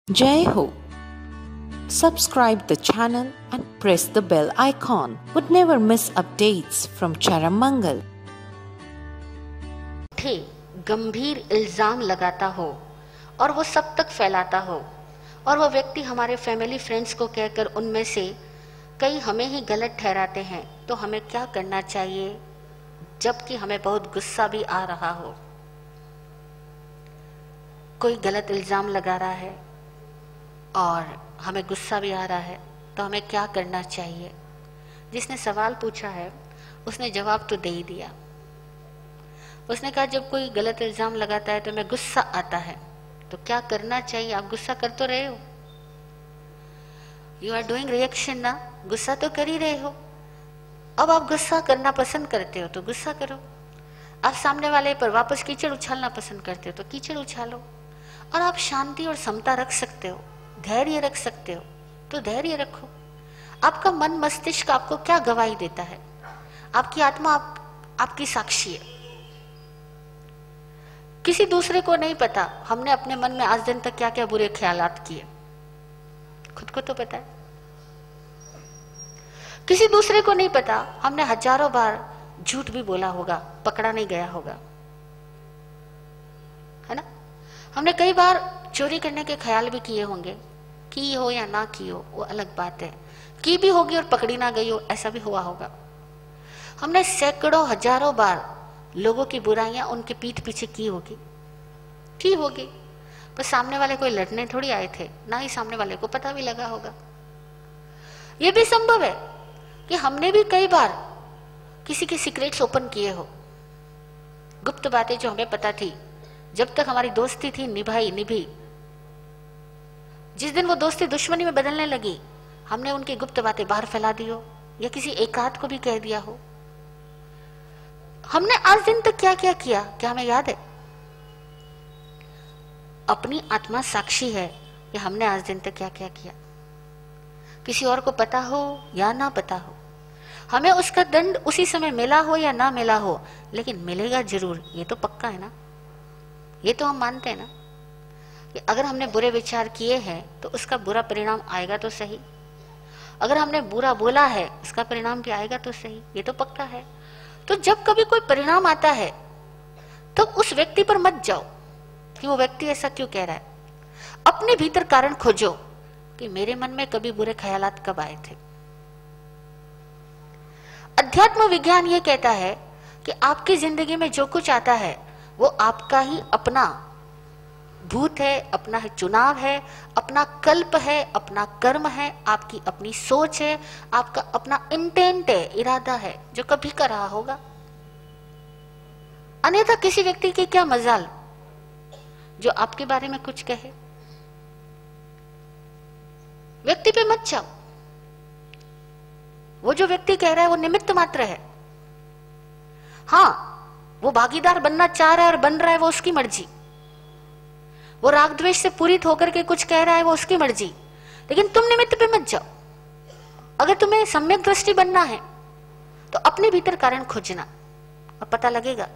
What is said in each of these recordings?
Jai Ho! Subscribe the channel and press the bell icon. Would never miss updates from Charamangal. थे गंभीर इल्जाम लगाता हो और वो सब तक फैलाता हो और वो व्यक्ति हमारे फैमिली फ्रेंड्स को कहकर उनमें से कई हमें ही गलत ठहराते हैं, तो हमें क्या करना चाहिए जबकि हमें बहुत गुस्सा भी आ रहा हो। कोई गलत इल्जाम लगा रहा है और हमें गुस्सा भी आ रहा है, तो हमें क्या करना चाहिए। जिसने सवाल पूछा है उसने जवाब तो दे ही दिया। उसने कहा जब कोई गलत इल्जाम लगाता है तो हमें गुस्सा आता है, तो क्या करना चाहिए। आप गुस्सा कर तो रहे हो, यू आर डूइंग रिएक्शन ना, गुस्सा तो कर ही रहे हो। अब आप गुस्सा करना पसंद करते हो तो गुस्सा करो। आप सामने वाले पर वापस कीचड़ उछालना पसंद करते हो तो कीचड़ उछालो। और आप शांति और समता रख सकते हो, धैर्य रख सकते हो तो धैर्य रखो। आपका मन मस्तिष्क आपको क्या गवाही देता है, आपकी आत्मा आपकी साक्षी है। किसी दूसरे को नहीं पता हमने अपने मन में आज दिन तक क्या क्या बुरे ख्यालात किए, खुद को तो पता है। किसी दूसरे को नहीं पता हमने हजारों बार झूठ भी बोला होगा, पकड़ा नहीं गया होगा, है ना। हमने कई बार चोरी करने के ख्याल भी किए होंगे, की हो या ना की हो वो अलग बात है, की भी होगी और पकड़ी ना गई हो ऐसा भी हुआ होगा। हमने सैकड़ों हजारों बार लोगों की बुराइयां उनके पीठ पीछे की होगी, पर सामने वाले कोई लड़ने थोड़ी आए थे, ना ही सामने वाले को पता भी लगा होगा। यह भी संभव है कि हमने भी कई बार किसी के सीक्रेट्स ओपन किए हो, गुप्त बातें जो हमें पता थी, जब तक हमारी दोस्ती थी निभी। जिस दिन वो दोस्ती दुश्मनी में बदलने लगी, हमने उनकी गुप्त बातें बाहर फैला दी हो या किसी एकाध को भी कह दिया हो। हमने आज दिन तक क्या क्या किया, क्या हमें याद है। अपनी आत्मा साक्षी है कि हमने आज दिन तक क्या क्या किया। किसी और को पता हो या ना पता हो, हमें उसका दंड उसी समय मिला हो या ना मिला हो, लेकिन मिलेगा जरूर, ये तो पक्का है ना। ये तो हम मानते हैं ना कि अगर हमने बुरे विचार किए हैं तो उसका बुरा परिणाम आएगा तो सही, अगर हमने बुरा बोला है उसका परिणाम भी आएगा तो सही, ये तो पक्का है। तो जब कभी कोई परिणाम आता है तो उस व्यक्ति पर मत जाओ कि वो व्यक्ति ऐसा क्यों कह रहा है। अपने भीतर कारण खोजो कि मेरे मन में कभी बुरे ख्यालात कब आए थे। अध्यात्म विज्ञान ये कहता है कि आपकी जिंदगी में जो कुछ आता है वो आपका ही अपना भूत है, अपना ही चुनाव है, अपना कल्प है, अपना कर्म है, आपकी अपनी सोच है, आपका अपना इंटेंट है, इरादा है जो कभी कर रहा होगा। अन्यथा किसी व्यक्ति की क्या मजाल जो आपके बारे में कुछ कहे। व्यक्ति पे मत जाओ, वो जो व्यक्ति कह रहा है वो निमित्त मात्र है। हाँ, वो भागीदार बनना चाह रहा है और बन रहा है, वो उसकी मर्जी। वो राग द्वेष से पूरित होकर के कुछ कह रहा है, वो उसकी मर्जी, लेकिन तुम निमित्त पे मत जाओ। अगर तुम्हें सम्यक दृष्टि बनना है तो अपने भीतर कारण खोजना और पता लगेगा।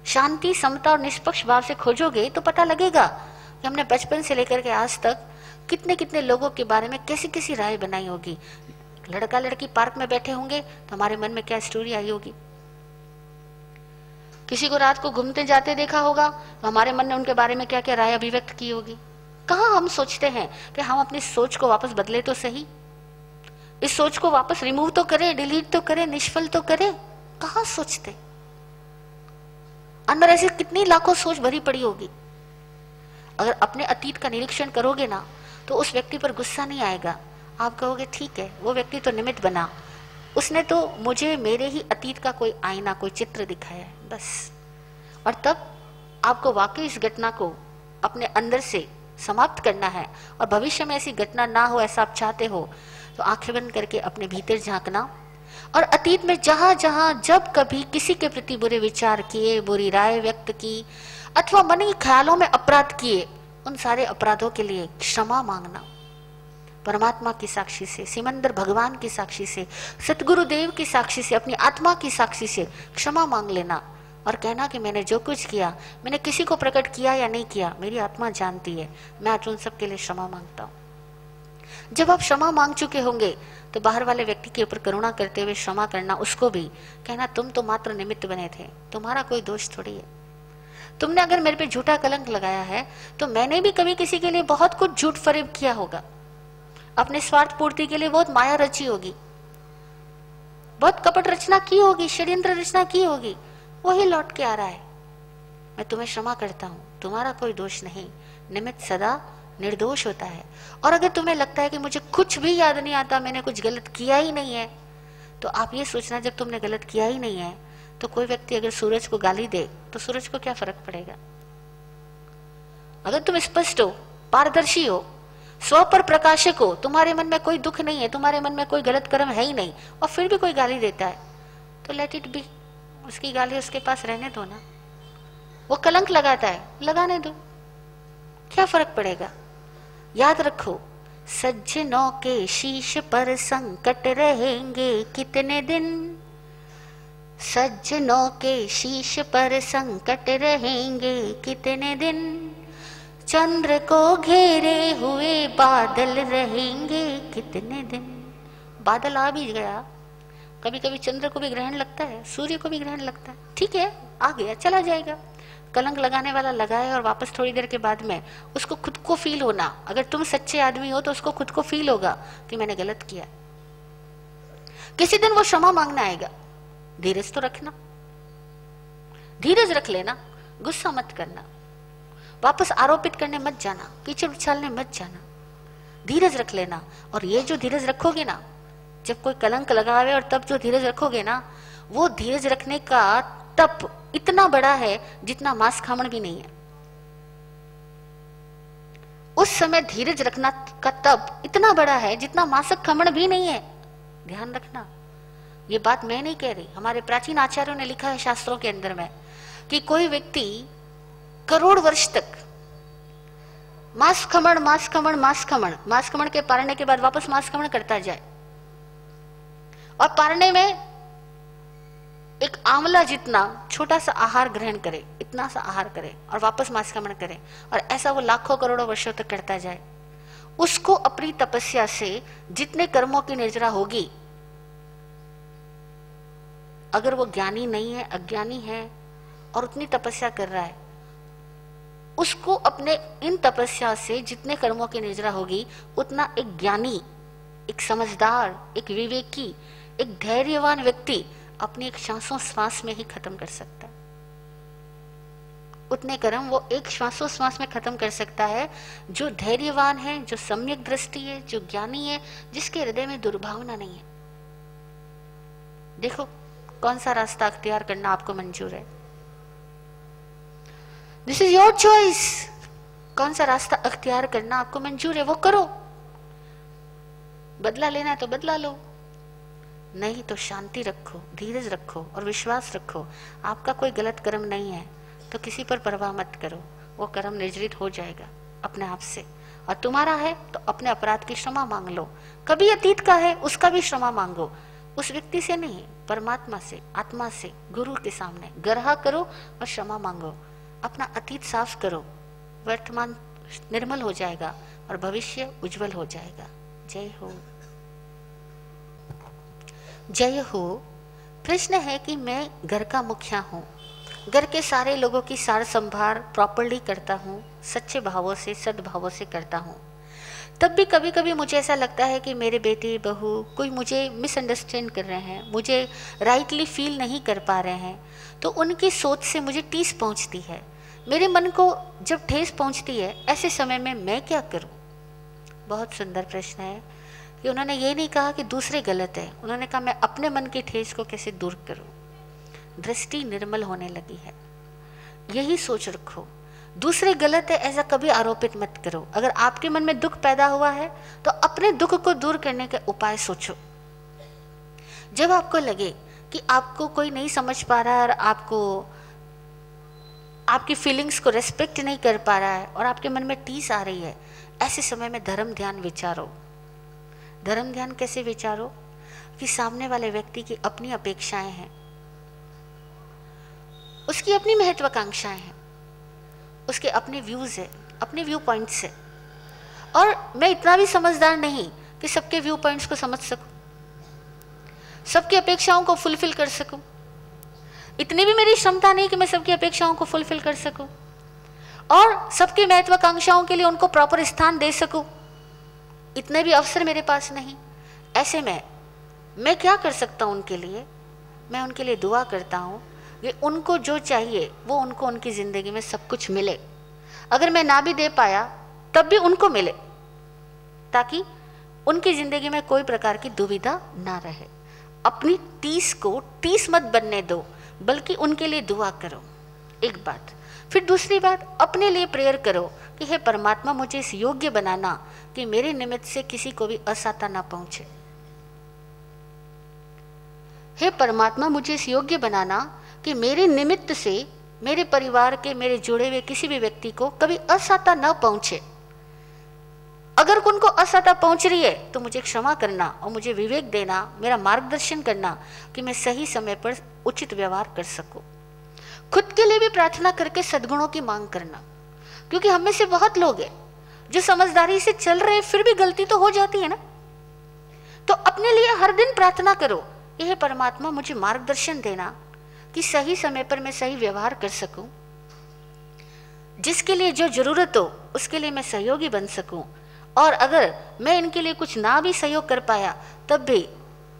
शांति, समता और निष्पक्ष भाव से खोजोगे तो पता लगेगा कि हमने बचपन से लेकर के आज तक कितने कितने लोगों के बारे में कैसी कैसी राय बनाई होगी। लड़का लड़की पार्क में बैठे होंगे तो हमारे मन में क्या स्टोरी आई होगी। किसी को रात को घूमते जाते देखा होगा तो हमारे मन ने उनके बारे में क्या क्या राय अभिव्यक्त की होगी। कहाँ हम सोचते हैं कि हम अपनी सोच को वापस बदले तो सही, इस सोच को वापस रिमूव तो करें, डिलीट तो करें, निष्फल तो करें। कहाँ सोचते, अंदर ऐसी कितनी लाखों सोच भरी पड़ी होगी। अगर अपने अतीत का निरीक्षण करोगे ना तो उस व्यक्ति पर गुस्सा नहीं आएगा। आप कहोगे ठीक है, वो व्यक्ति तो निमित्त बना, उसने तो मुझे मेरे ही अतीत का कोई आईना, कोई चित्र दिखाया है, बस। और तब आपको वाकई इस घटना को अपने अंदर से समाप्त करना है और भविष्य में ऐसी घटना ना हो ऐसा आप चाहते हो तो आंखें बंद करके अपने भीतर झांकना और अतीत में जहां जहां जब कभी किसी के प्रति बुरे विचार किए, बुरी राय व्यक्त की अथवा मन के ख्यालों में अपराध किए, उन सारे अपराधों के लिए क्षमा मांगना। परमात्मा की साक्षी से, सिमंदर भगवान की साक्षी से, सतगुरुदेव की साक्षी से, अपनी आत्मा की साक्षी से क्षमा मांग लेना और कहना कि मैंने जो कुछ किया, मैंने किसी को प्रकट किया या नहीं किया, मेरी आत्मा जानती है, मैं आज उन सब के लिए क्षमा मांगता हूं। जब आप क्षमा मांग चुके होंगे तो बाहर वाले व्यक्ति के ऊपर करुणा करते हुए क्षमा करना, उसको भी कहना तुम तो मात्र निमित्त बने थे, तुम्हारा कोई दोष थोड़ी है। तुमने अगर मेरे पे झूठा कलंक लगाया है तो मैंने भी कभी किसी के लिए बहुत कुछ झूठ फरेब किया होगा, अपने स्वार्थ पूर्ति के लिए बहुत माया रची होगी, बहुत कपट रचना की होगी, षड्यंत्र रचना की होगी, वही लौट के आ रहा है। मैं तुम्हें क्षमा करता हूं, तुम्हारा कोई दोष नहीं, निमित्त सदा निर्दोष होता है। और अगर तुम्हें लगता है कि मुझे कुछ भी याद नहीं आता, मैंने कुछ गलत किया ही नहीं है, तो आप ये सोचना जब तुमने गलत किया ही नहीं है तो कोई व्यक्ति अगर सूरज को गाली दे तो सूरज को क्या फर्क पड़ेगा। अगर तुम स्पष्ट हो, पारदर्शी हो, स्व पर प्रकाशक हो, तुम्हारे मन में कोई दुख नहीं है, तुम्हारे मन में कोई गलत कर्म है ही नहीं, और फिर भी कोई गाली देता है तो लेट इट बी, उसकी गाली उसके पास रहने दो ना। वो कलंक लगाता है, लगाने दो, क्या फर्क पड़ेगा। याद रखो, सज्जनों के शीश पर संकट रहेंगे कितने दिन, सज्जनों के शीश पर संकट रहेंगे कितने दिन, चंद्र को घेरे हुए बादल रहेंगे कितने दिन। बादल आ भी गया, कभी कभी चंद्र को भी ग्रहण लगता है, सूर्य को भी ग्रहण लगता है, ठीक है, आ गया, चला जाएगा। कलंक लगाने वाला लगाए और वापस थोड़ी देर के बाद में उसको खुद को फील होना, अगर तुम सच्चे आदमी हो तो उसको खुद को फील होगा कि मैंने गलत किया। किसी दिन वो क्षमा मांगना आएगा, धीरज तो रखना, धीरज रख लेना, गुस्सा मत करना, वापस आरोपित करने मत जाना, कीचड़ उछालने मत जाना, धीरज रख लेना। और ये जो धीरज रखोगे ना, जब कोई कलंक लगावे और तब जो धीरज रखोगे ना, वो धीरज रखने का तप इतना बड़ा है जितना मांस खामण भी नहीं है। उस समय धीरज रखना का तप इतना बड़ा है जितना मांसक खमण भी नहीं है। ध्यान रखना, ये बात मैं नहीं कह रही, हमारे प्राचीन आचार्यों ने लिखा है शास्त्रों के अंदर में कि कोई व्यक्ति करोड़ वर्ष तक मांस खमण मांस खमण मांस खमण मांस खमण के पारने के बाद वापस मांस खमण करता जाए, और पारने में एक आंवला जितना छोटा सा आहार ग्रहण करे, इतना सा आहार करे और वापस मांस खमण करे, और ऐसा वो लाखों करोड़ों वर्षों तक करता जाए। उसको अपनी तपस्या से जितने कर्मों की निर्जरा होगी, अगर वो ज्ञानी नहीं है, अज्ञानी है और उतनी तपस्या कर रहा है, उसको अपने इन तपस्या से जितने कर्मों की निर्जरा होगी, उतना एक ज्ञानी, एक समझदार, एक विवेकी, एक धैर्यवान व्यक्ति अपनी एक श्वासों श्वास में ही खत्म कर सकता है। उतने कर्म वो एक श्वासों श्वास में खत्म कर सकता है जो धैर्यवान है, जो सम्यक दृष्टि है, जो ज्ञानी है, जिसके हृदय में दुर्भावना नहीं है। देखो कौन सा रास्ता अख्तियार करना आपको मंजूर है, दिस इज योर चॉइस। कौन सा रास्ता अख्तियार करना आपको मंजूर है वो करो। बदला लेना है तो बदला लो, नहीं तो शांति रखो, धीरज रखो और विश्वास रखो। आपका कोई गलत कर्म नहीं है तो किसी पर परवाह मत करो, वो कर्म निर्जरित हो जाएगा अपने आप से। और तुम्हारा है तो अपने अपराध की क्षमा मांग लो। कभी अतीत का है उसका भी क्षमा मांगो, उस व्यक्ति से नहीं, परमात्मा से, आत्मा से, गुरु के सामने गरहा करो और क्षमा मांगो। अपना अतीत साफ करो, वर्तमान निर्मल हो जाएगा और भविष्य उज्जवल हो जाएगा। जय हो, जय हो। प्रश्न है कि मैं घर का मुखिया हूँ, घर के सारे लोगों की सार संभाल प्रॉपरली करता हूँ, सच्चे भावों से, सद्भावों से करता हूँ। तब भी कभी कभी मुझे ऐसा लगता है कि मेरे बेटे बहू कोई मुझे मिसअंडरस्टैंड कर रहे हैं, मुझे राइटली फील नहीं कर पा रहे हैं, तो उनकी सोच से मुझे ठेस पहुँचती है। मेरे मन को जब ठेस पहुँचती है, ऐसे समय में मैं क्या करूँ। बहुत सुंदर प्रश्न है कि उन्होंने ये नहीं कहा कि दूसरे गलत है, उन्होंने कहा मैं अपने मन की ठेस को कैसे दूर करूं। दृष्टि निर्मल होने लगी है, यही सोच रखो। दूसरे गलत है ऐसा कभी आरोपित मत करो। अगर आपके मन में दुख पैदा हुआ है तो अपने दुख को दूर करने के उपाय सोचो। जब आपको लगे कि आपको कोई नहीं समझ पा रहा है और आपको आपकी फीलिंग्स को रेस्पेक्ट नहीं कर पा रहा है और आपके मन में टीस आ रही है, ऐसे समय में धर्म ध्यान विचारो। धर्म ध्यान कैसे विचारो कि सामने वाले व्यक्ति की अपनी अपेक्षाएं हैं, उसकी अपनी महत्वाकांक्षाएं हैं, उसके अपने व्यूज है, अपने व्यू पॉइंट्स है। और मैं इतना भी समझदार नहीं कि सबके व्यू पॉइंट्स को समझ सकूं, सबकी अपेक्षाओं को फुलफिल कर सकूं। इतनी भी मेरी क्षमता नहीं कि मैं सबकी अपेक्षाओं को फुलफिल कर सकूं और सबकी महत्वाकांक्षाओं के लिए उनको प्रॉपर स्थान दे सकूं। इतने भी अवसर मेरे पास नहीं। ऐसे में मैं क्या कर सकता हूं उनके लिए? मैं उनके लिए दुआ करता हूं कि उनको जो चाहिए वो उनको उनकी ज़िंदगी में सब कुछ मिले। अगर मैं ना भी दे पाया तब भी उनको मिले, ताकि उनकी ज़िंदगी में कोई प्रकार की दुविधा ना रहे। अपनी टीस को टीस मत बनने दो, बल्कि उनके लिए दुआ करो, एक बात। फिर दूसरी बात, अपने लिए प्रेयर करो कि हे परमात्मा, मुझे इस योग्य बनाना कि मेरे निमित्त से किसी को भी असहता ना पहुंचे। हे परमात्मा, मुझे इस योग्य बनाना कि मेरे निमित्त से मेरे परिवार के, मेरे जुड़े हुए किसी भी व्यक्ति को कभी असहता न पहुंचे। अगर उनको असहता पहुंच रही है तो मुझे क्षमा करना और मुझे विवेक देना, मेरा मार्गदर्शन करना कि मैं सही समय पर उचित व्यवहार कर सकूं। खुद के लिए भी प्रार्थना करके सद्गुणों की मांग करना, क्योंकि हम में से बहुत लोग हैं जो समझदारी से चल रहे हैं, फिर भी गलती तो हो जाती है ना। तो अपने लिए हर दिन प्रार्थना करो, यह परमात्मा मुझे मार्गदर्शन देना कि सही समय पर मैं सही व्यवहार कर सकूं, जिसके लिए जो जरूरत हो उसके लिए मैं सहयोगी बन सकूं। और अगर मैं इनके लिए कुछ ना भी सहयोग कर पाया तब भी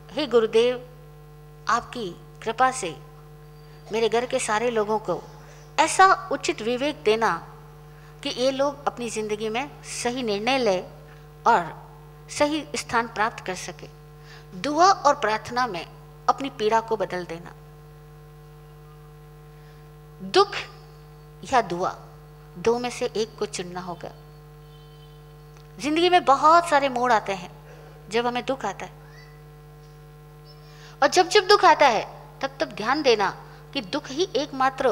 हे गुरुदेव, आपकी कृपा से मेरे घर के सारे लोगों को ऐसा उचित विवेक देना कि ये लोग अपनी ज़िंदगी में सही निर्णय ले और सही स्थान प्राप्त कर सके। दुआ और प्रार्थना में अपनी पीड़ा को बदल देना। दुख या दुआ, दो में से एक को चुनना होगा। जिंदगी में बहुत सारे मोड़ आते हैं जब हमें दुख आता है, और जब जब दुख आता है तब तब ध्यान देना कि दुख ही एकमात्र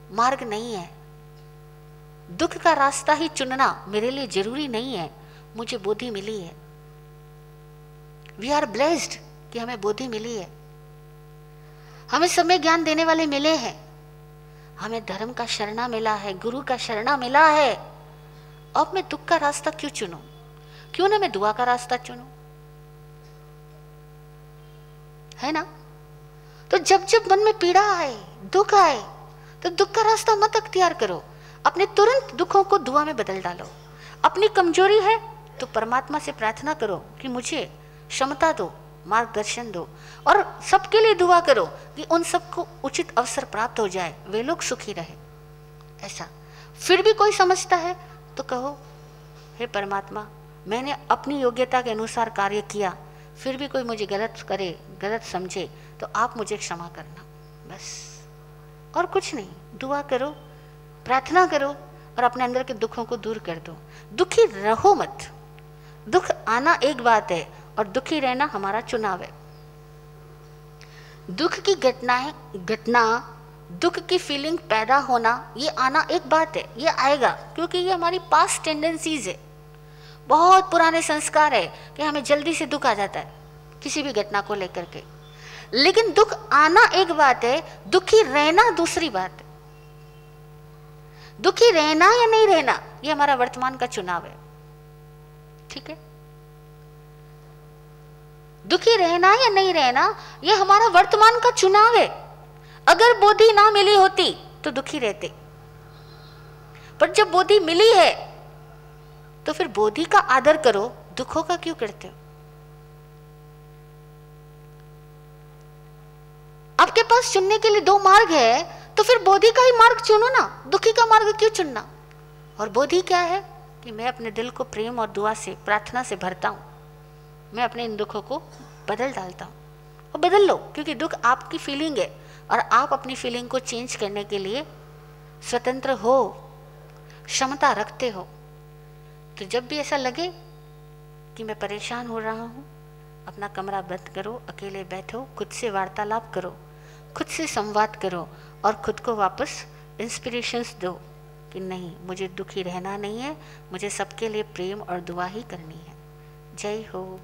मार्ग नहीं है। दुख का रास्ता ही चुनना मेरे लिए जरूरी नहीं है। मुझे बुद्धि मिली है, वी आर ब्लेस्ड कि हमें बुद्धि मिली है, हमें समय ज्ञान देने वाले मिले हैं, हमें धर्म का शरणा मिला है, गुरु का शरणा मिला है। अब मैं दुख का रास्ता क्यों चुनूं? क्यों ना मैं दुआ का रास्ता चुनूं, है ना? तो जब जब मन में पीड़ा आए, दुख आए, तो दुख का रास्ता मत अख्तियार करो, अपने तुरंत दुखों को दुआ में बदल डालो। अपनी कमजोरी है तो परमात्मा से प्रार्थना करो कि मुझे क्षमता दो, मार्गदर्शन दो, और सबके लिए दुआ करो कि उन सबको उचित अवसर प्राप्त हो जाए, वे लोग सुखी रहे। ऐसा फिर भी कोई समझता है तो कहो, हे परमात्मा, मैंने अपनी योग्यता के अनुसार कार्य किया, फिर भी कोई मुझे गलत करे, गलत समझे तो आप मुझे क्षमा करना, बस। और कुछ नहीं, दुआ करो, प्रार्थना करो और अपने अंदर के दुखों को दूर कर दो। दुखी रहो मत। दुख आना एक बात है और दुखी रहना हमारा चुनाव है। दुख की घटना, दुख की फीलिंग पैदा होना, ये आना एक बात है, ये आएगा क्योंकि ये हमारी पास्ट टेंडेंसीज है, बहुत पुराने संस्कार है कि हमें जल्दी से दुख आ जाता है किसी भी घटना को लेकर के। लेकिन दुख आना एक बात है, दुखी रहना दूसरी बात है। दुखी रहना या नहीं रहना ये हमारा वर्तमान का चुनाव है, ठीक है? दुखी रहना या नहीं रहना ये हमारा वर्तमान का चुनाव है। अगर बोधि ना मिली होती तो दुखी रहते, पर जब बोधि मिली है तो फिर बोधि का आदर करो, दुखों का क्यों करते हो? आपके पास चुनने के लिए दो मार्ग है तो फिर बोधि का ही मार्ग चुनो ना, दुखी का मार्ग क्यों चुनना? और बोधि क्या है कि मैं अपने दिल को प्रेम और दुआ से, प्रार्थना से भरता हूं, मैं अपने इन दुखों को बदल डालता हूं। और बदल लो, क्योंकि दुख आपकी फीलिंग है और आप अपनी फीलिंग को चेंज करने के लिए स्वतंत्र हो, क्षमता रखते हो। तो जब भी ऐसा लगे कि मैं परेशान हो रहा हूं, अपना कमरा बंद करो, अकेले बैठो, खुद से वार्तालाप करो, खुद से संवाद करो और खुद को वापस इंस्पिरेशंस दो कि नहीं, मुझे दुखी रहना नहीं है, मुझे सबके लिए प्रेम और दुआ ही करनी है। जय हो।